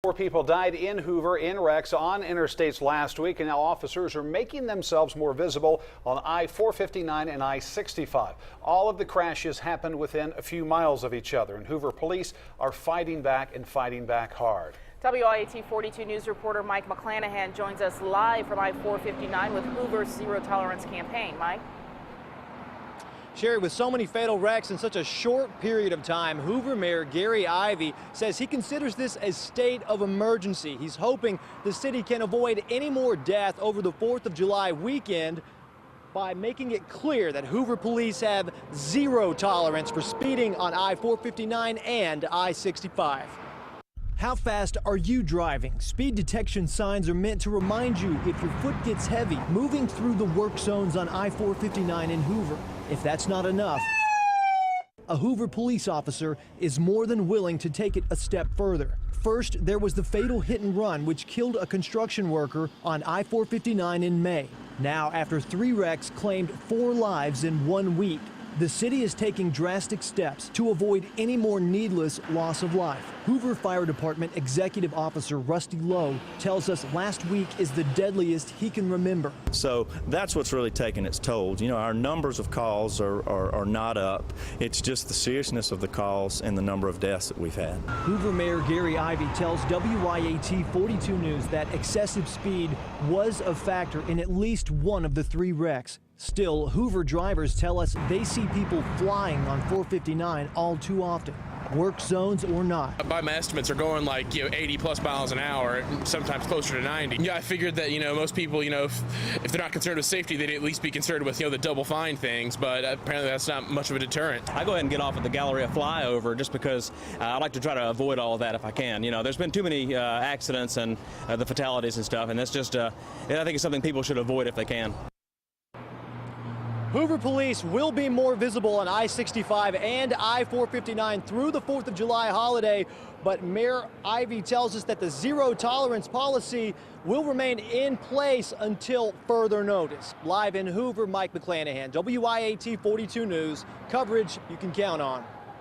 Four people died in Hoover in wrecks on interstates last week, and now officers are making themselves more visible on I-459 and I-65. All of the crashes happened within a few miles of each other, and Hoover police are fighting back and fighting back hard. WIAT 42 News reporter Mike McClanahan joins us live from I-459 with Hoover's Zero Tolerance campaign. Mike? Sherry, with so many fatal wrecks in such a short period of time, Hoover Mayor Gary Ivey says he considers this a state of emergency. He's hoping the city can avoid any more death over the 4th of July weekend by making it clear that Hoover police have zero tolerance for speeding on I-459 and I-65. How fast are you driving? Speed detection signs are meant to remind you if your foot gets heavy moving through the work zones on I-459 in Hoover. If that's not enough, a Hoover police officer is more than willing to take it a step further. First, there was the fatal hit and run which killed a construction worker on I-459 in May. Now, after 3 wrecks claimed 4 lives in 1 week, the city is taking drastic steps to avoid any more needless loss of life. Hoover Fire Department Executive Officer Rusty Lowe tells us last week is the deadliest he can remember. So that's what's really taking its toll. You know, our numbers of calls are not up. It's just the seriousness of the calls and the number of deaths that we've had. Hoover Mayor Gary Ivey tells WIAT 42 News that excessive speed was a factor in at least one of the 3 wrecks. Still, Hoover drivers tell us they see people flying on 459 all too often, work zones or not. By my estimates, are going like 80+ miles an hour, sometimes closer to 90. Yeah, I figured that most people, if they're not concerned with safety, they'd at least be concerned with the double fine things. But apparently, that's not much of a deterrent. I go ahead and get off at the Galleria flyover just because I like to try to avoid all of that if I can. There's been too many accidents and the fatalities and stuff, and that's just I think it's something people should avoid if they can. Hoover police will be more visible on I-65 and I-459 through the 4th of July holiday, but Mayor Ivey tells us that the zero tolerance policy will remain in place until further notice. Live in Hoover, Mike McClanahan, WIAT 42 News, coverage you can count on.